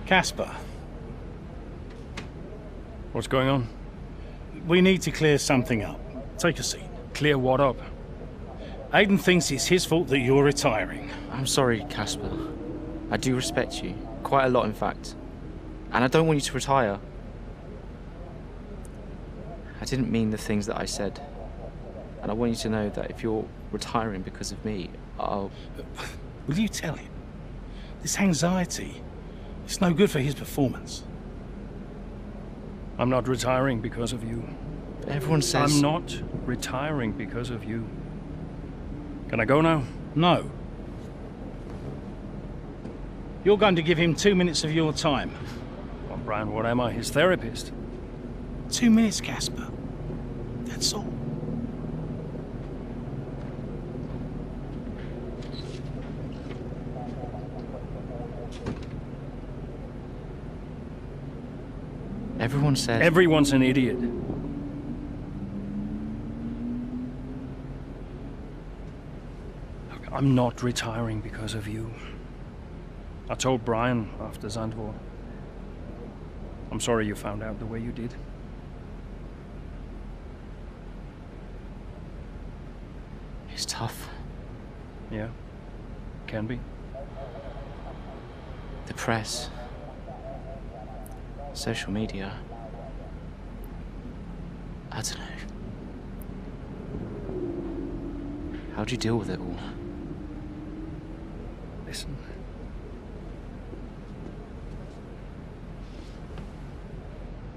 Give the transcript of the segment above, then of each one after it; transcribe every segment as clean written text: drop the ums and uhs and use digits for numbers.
Casper. What's going on? We need to clear something up. Take a seat. Clear what up? Aiden thinks it's his fault that you're retiring. I'm sorry, Casper. I do respect you. Quite a lot, in fact. And I don't want you to retire. I didn't mean the things that I said. And I want you to know that if you're retiring because of me, I'll... Will you tell him? This anxiety, it's no good for his performance. I'm not retiring because of you. But everyone says... I'm not retiring because of you. Can I go now? No. You're going to give him 2 minutes of your time. Well, Brian, what am I? His therapist? 2 minutes, Casper. That's all. Everyone says... Everyone's an idiot. Look, I'm not retiring because of you. I told Brian after Zandvoort. I'm sorry you found out the way you did. It's tough. Yeah, can be. The press. Social media. I don't know. How'd you deal with it all? Listen.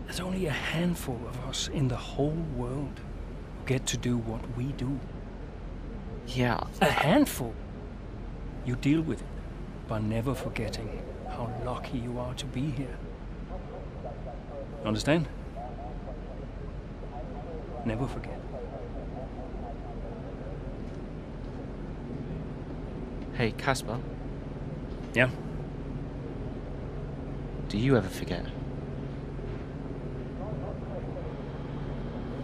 There's only a handful of us in the whole world who get to do what we do. Yeah. A handful. You deal with it by never forgetting how lucky you are to be here. Understand? Never forget. Hey, Casper. Yeah? Do you ever forget?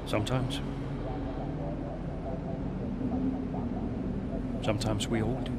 Sometimes. Sometimes we all do.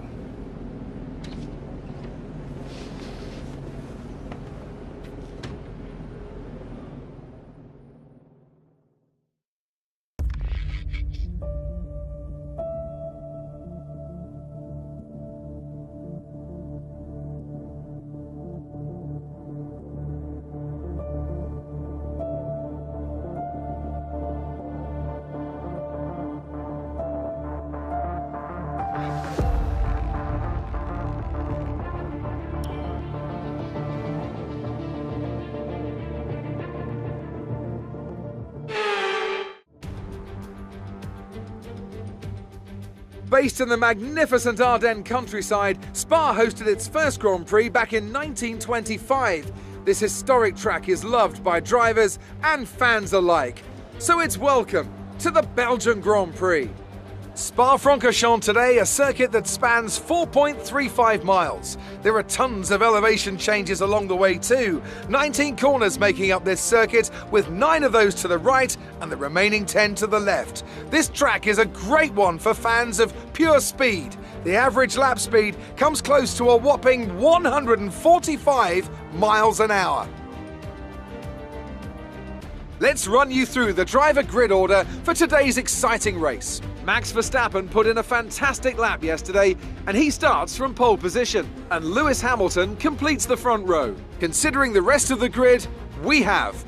Based in the magnificent Ardennes countryside, Spa hosted its first Grand Prix back in 1925. This historic track is loved by drivers and fans alike. So it's welcome to the Belgian Grand Prix. Spa-Francorchamps today, a circuit that spans 4.35 miles. There are tons of elevation changes along the way too. 19 corners making up this circuit, with 9 of those to the right and the remaining 10 to the left. This track is a great one for fans of pure speed. The average lap speed comes close to a whopping 145 miles an hour. Let's run you through the driver grid order for today's exciting race. Max Verstappen put in a fantastic lap yesterday, and he starts from pole position. And Lewis Hamilton completes the front row. Considering the rest of the grid, we have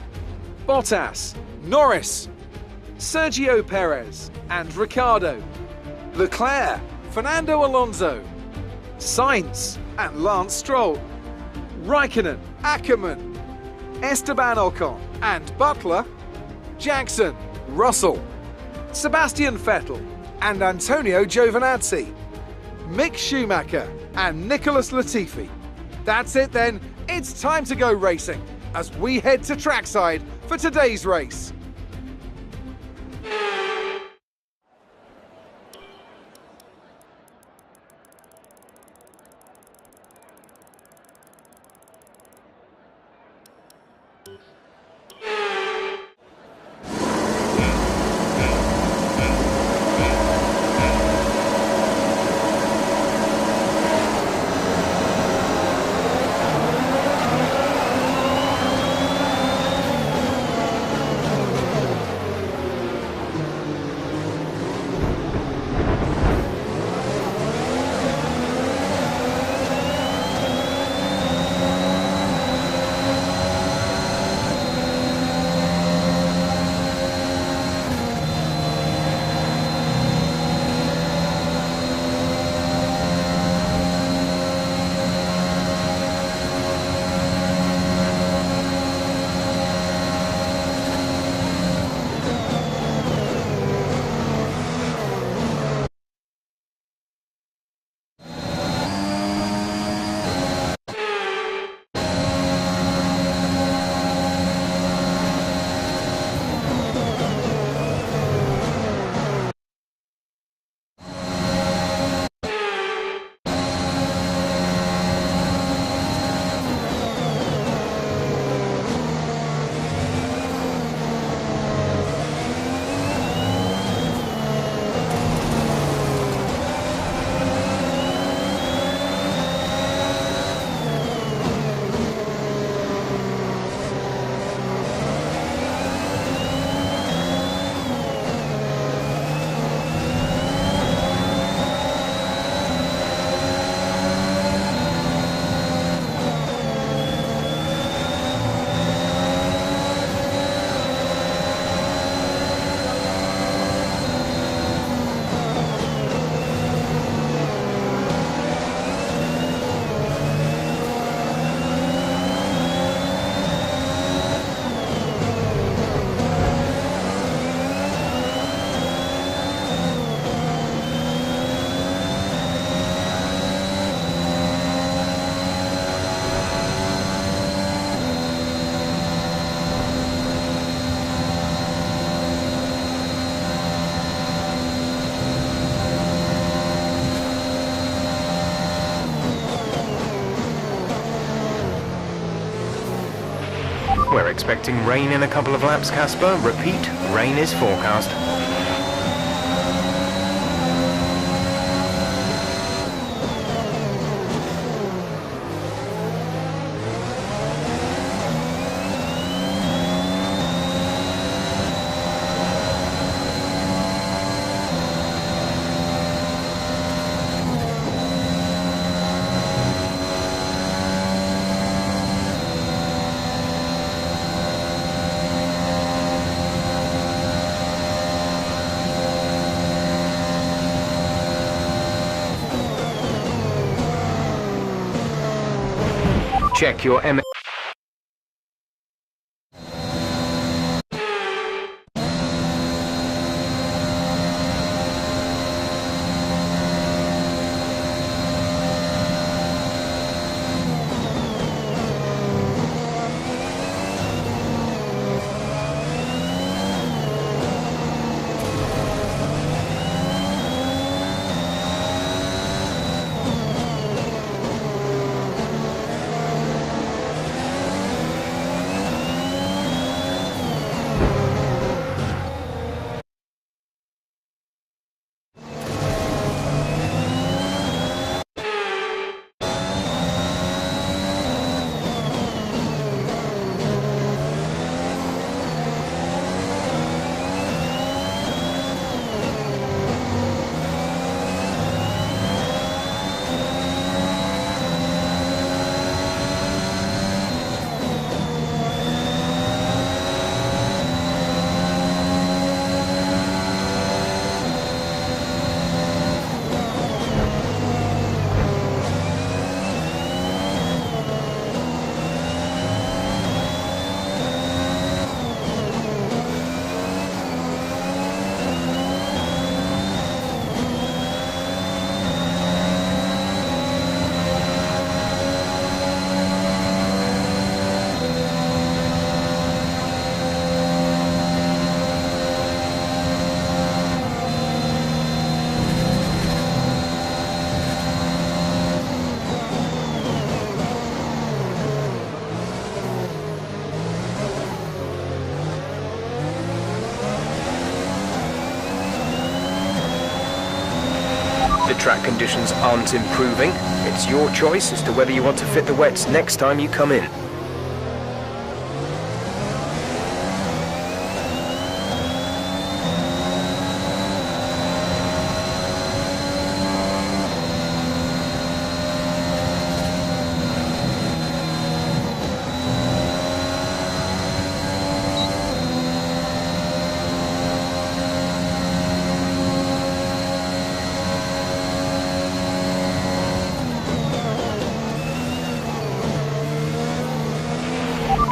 Bottas, Norris, Sergio Perez and Ricciardo, Leclerc, Fernando Alonso, Sainz and Lance Stroll, Raikkonen, Ackermann, Esteban Ocon and Butler, Jackson, Russell, Sebastian Vettel and Antonio Giovinazzi, Mick Schumacher and Nicholas Latifi. That's it then, it's time to go racing as we head to trackside for today's race. We're expecting rain in a couple of laps, Casper. Repeat, rain is forecast. Check your M. The track conditions aren't improving. It's your choice as to whether you want to fit the wets next time you come in.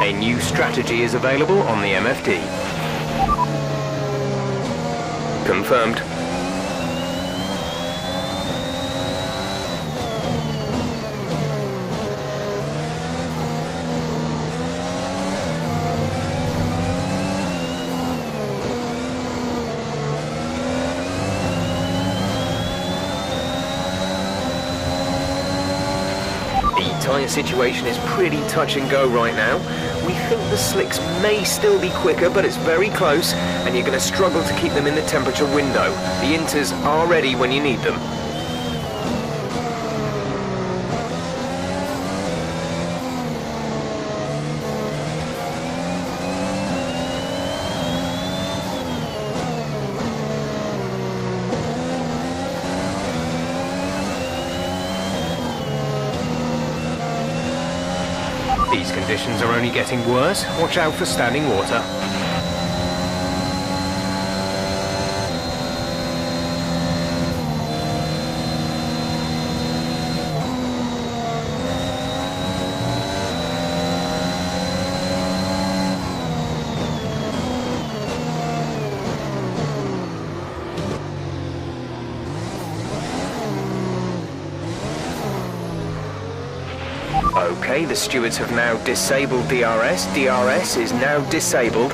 A new strategy is available on the MFD. Confirmed. The tyre situation is pretty touch and go right now. We think the slicks may still be quicker, but it's very close, and you're going to struggle to keep them in the temperature window. The inters are ready when you need them. These conditions are only getting worse. Watch out for standing water. Okay, the stewards have now disabled DRS. DRS is now disabled.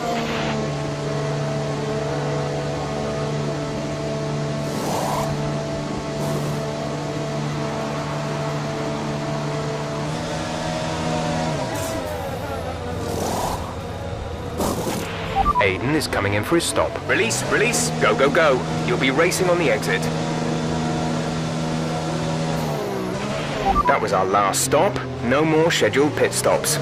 Aiden is coming in for his stop. Release, release, go, go, go. You'll be racing on the exit. That was our last stop. No more scheduled pit stops.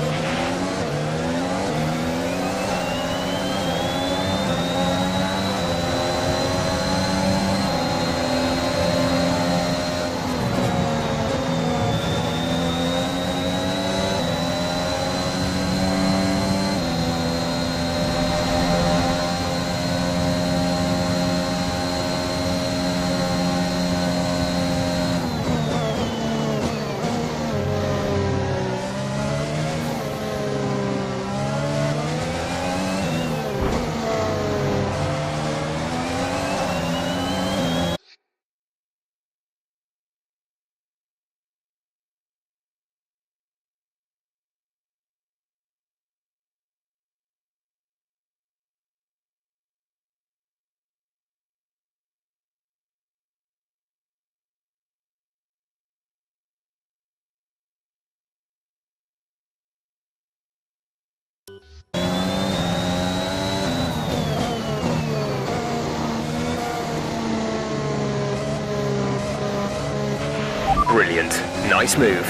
Brilliant. Nice move.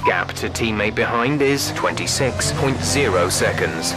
Gap to teammate behind is 26.0 seconds.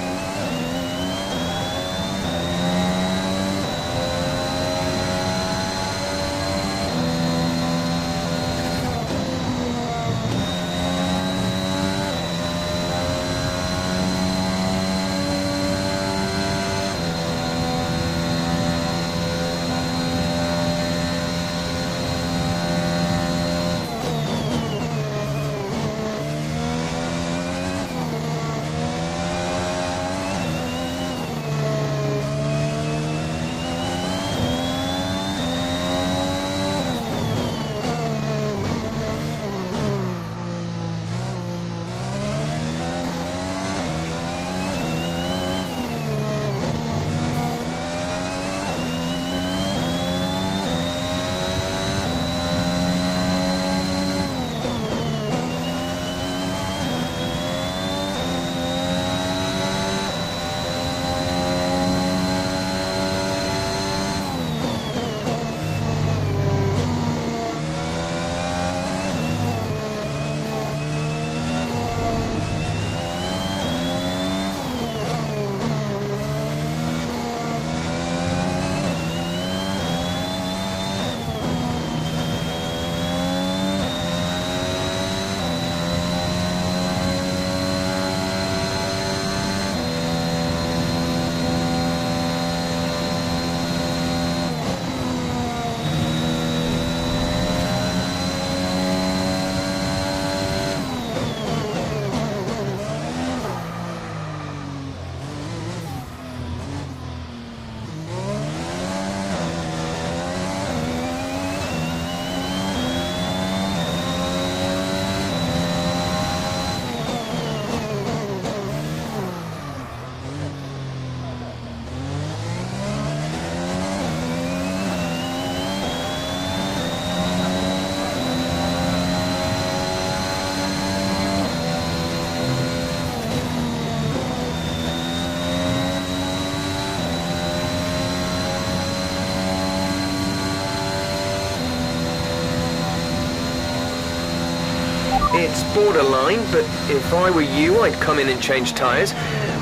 It's borderline, but if I were you, I'd come in and change tyres.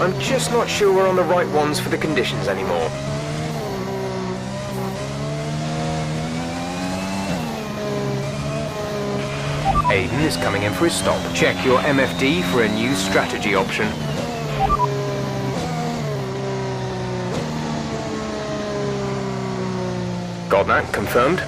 I'm just not sure we're on the right ones for the conditions anymore. Aiden is coming in for his stop. Check your MFD for a new strategy option. Got that confirmed?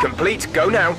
Complete, go now.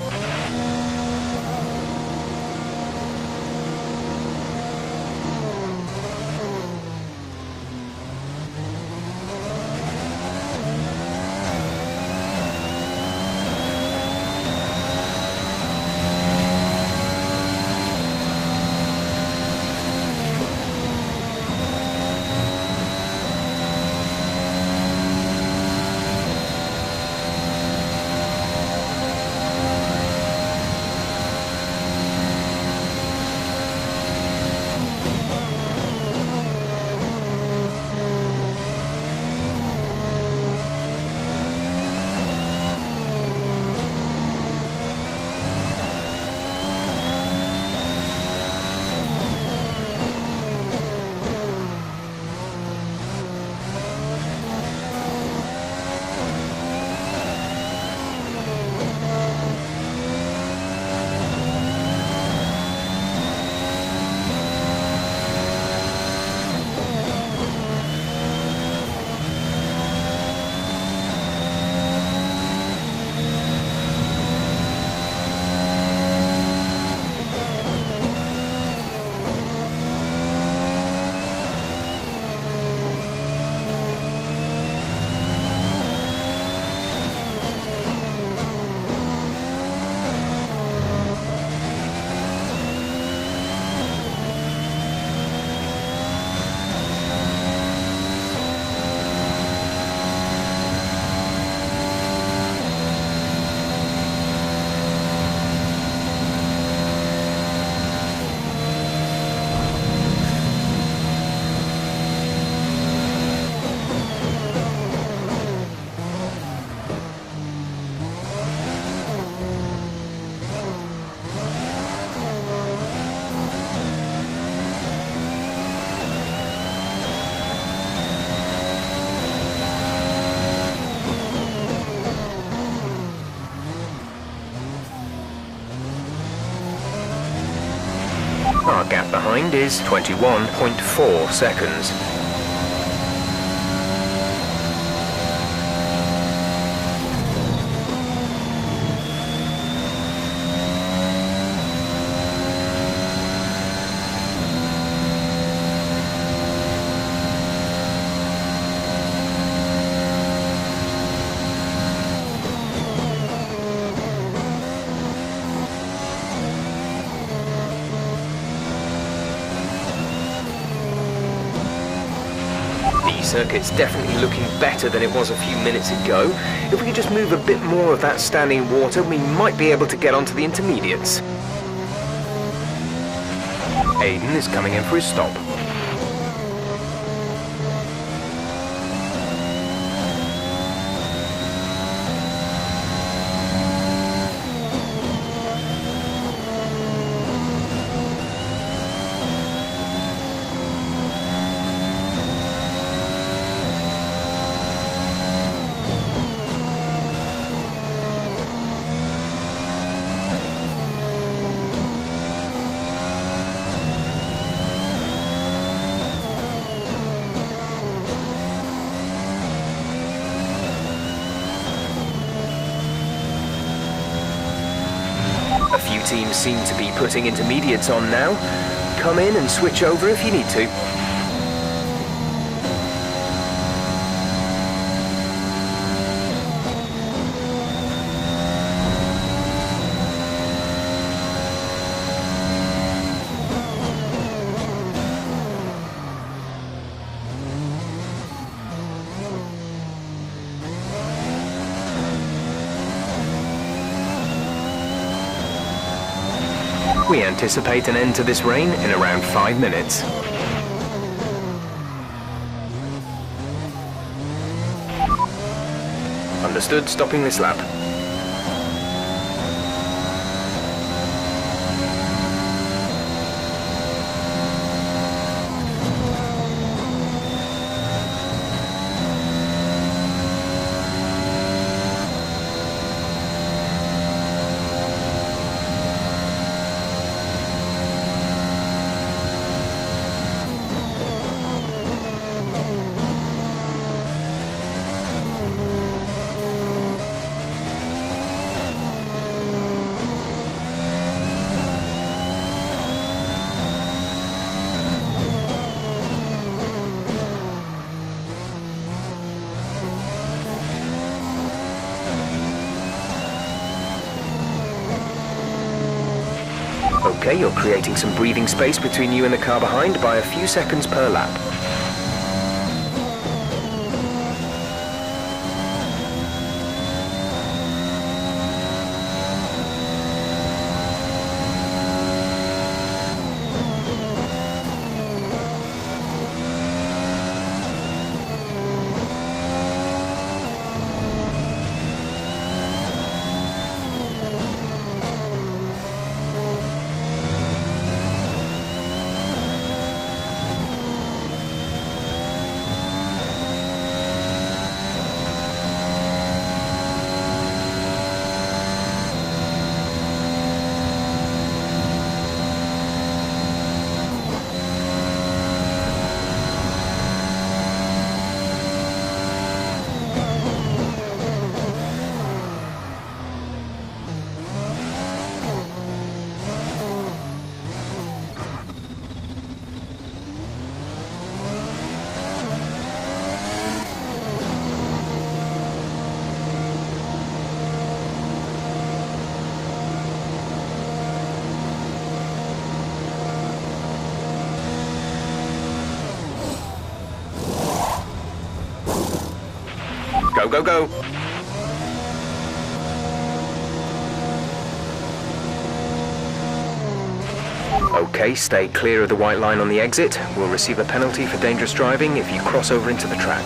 Our gap behind is 21.4 seconds. circuit's definitely looking better than it was a few minutes ago. If we could just move a bit more of that standing water, we might be able to get onto the intermediates. Aiden is coming in for his stop. A few teams seem to be putting intermediates on now. Come in and switch over if you need to. We anticipate an end to this rain in around 5 minutes. Understood, stopping this lap. Okay, you're creating some breathing space between you and the car behind by a few seconds per lap. Go, go, go. Okay, stay clear of the white line on the exit. We'll receive a penalty for dangerous driving if you cross over into the track.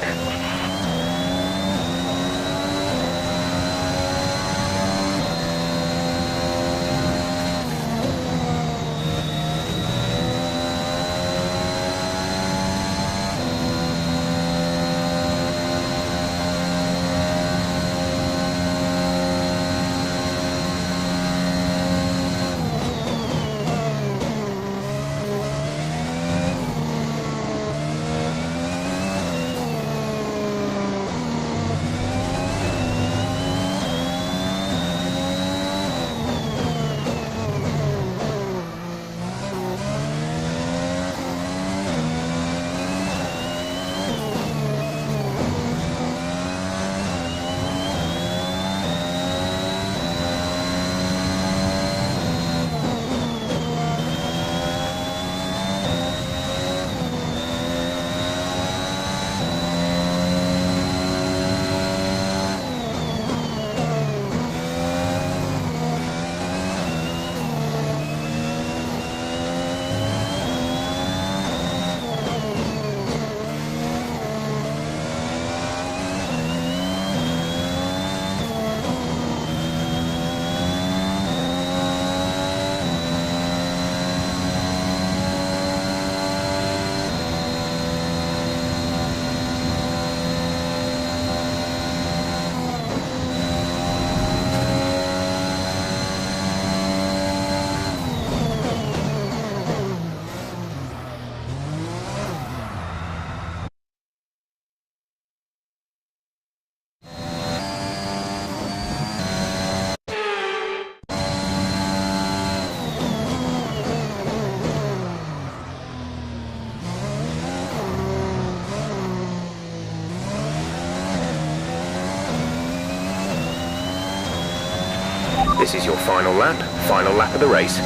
This is your final lap of the race.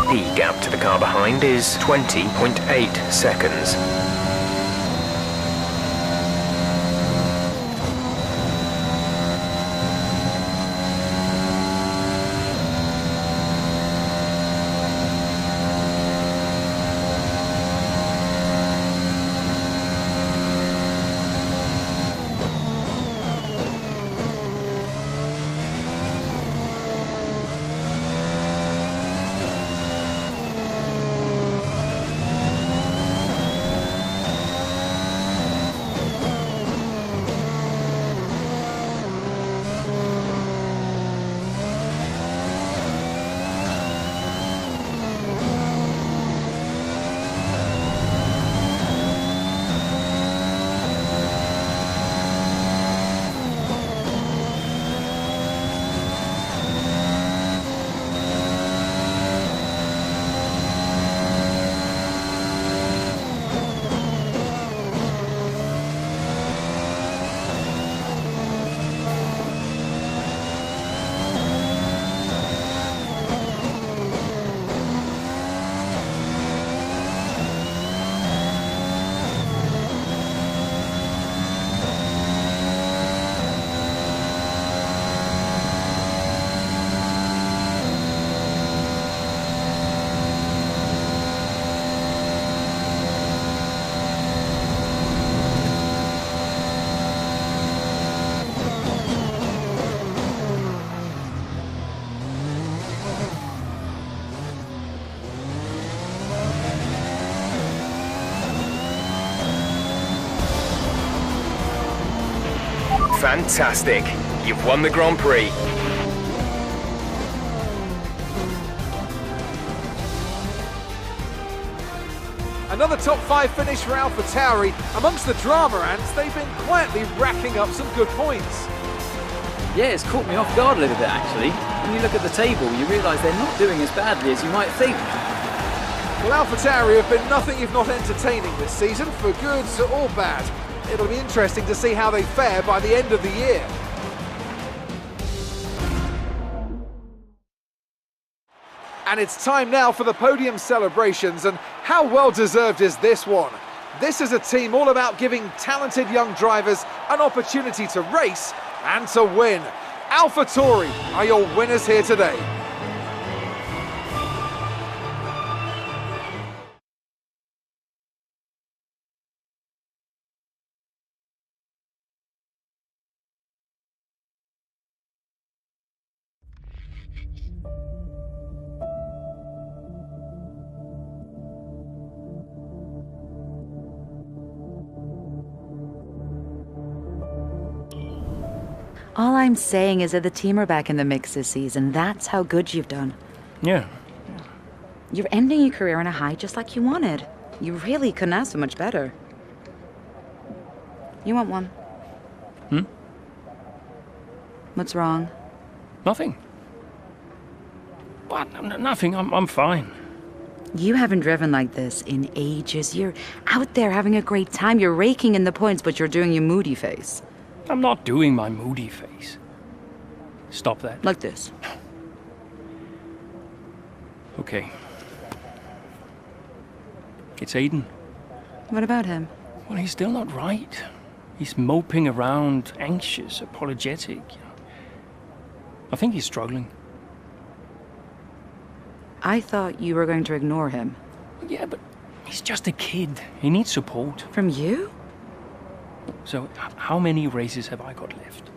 The gap to the car behind is 20.8 seconds. Fantastic! You've won the Grand Prix. Another top 5 finish for AlphaTauri. Amongst the drama ants, they've been quietly racking up some good points. Yeah, it's caught me off guard a little bit actually. When you look at the table, you realise they're not doing as badly as you might think. Well, AlphaTauri have been nothing if not entertaining this season, for good or bad. It'll be interesting to see how they fare by the end of the year. And it's time now for the podium celebrations, and how well deserved is this one? This is a team all about giving talented young drivers an opportunity to race and to win. AlphaTauri are your winners here today. All I'm saying is that the team are back in the mix this season. That's how good you've done. Yeah. You're ending your career on a high just like you wanted. You really couldn't ask for much better. You want one? What's wrong? Nothing. What? Nothing. I'm fine. You haven't driven like this in ages. You're out there having a great time. You're raking in the points, but you're doing your moody face. I'm not doing my moody face. Stop that. Like this. Okay. It's Aiden. What about him? Well, he's still not right. He's moping around, anxious, apologetic. I think he's struggling. I thought you were going to ignore him. Yeah, but he's just a kid. He needs support. From you? So, how many races have I got left?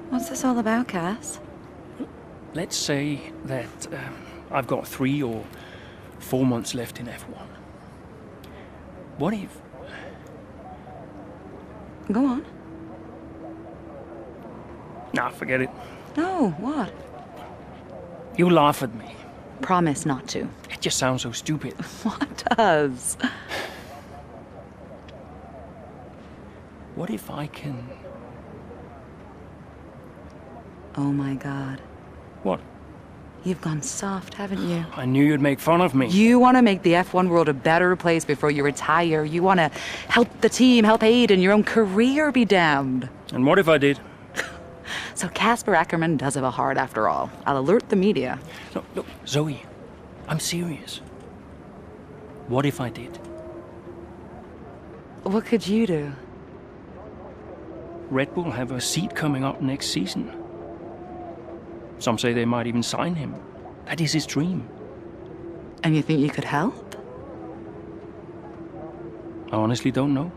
What's this all about, Cass? Let's say that I've got 3 or 4 months left in F1. What if... Go on. Nah, forget it. No, what? You laugh at me. Promise not to. It just sounds so stupid. What does? What if I can... Oh my God. What? You've gone soft, haven't you? I knew you'd make fun of me. You want to make the F1 world a better place before you retire. You want to help the team, help Aid, and your own career be damned. And what if I did? So Casper Ackerman does have a heart after all. I'll alert the media. Look, Zoe, I'm serious. What if I did? What could you do? Red Bull have a seat coming up next season. Some say they might even sign him. That is his dream. And you think you could help? I honestly don't know.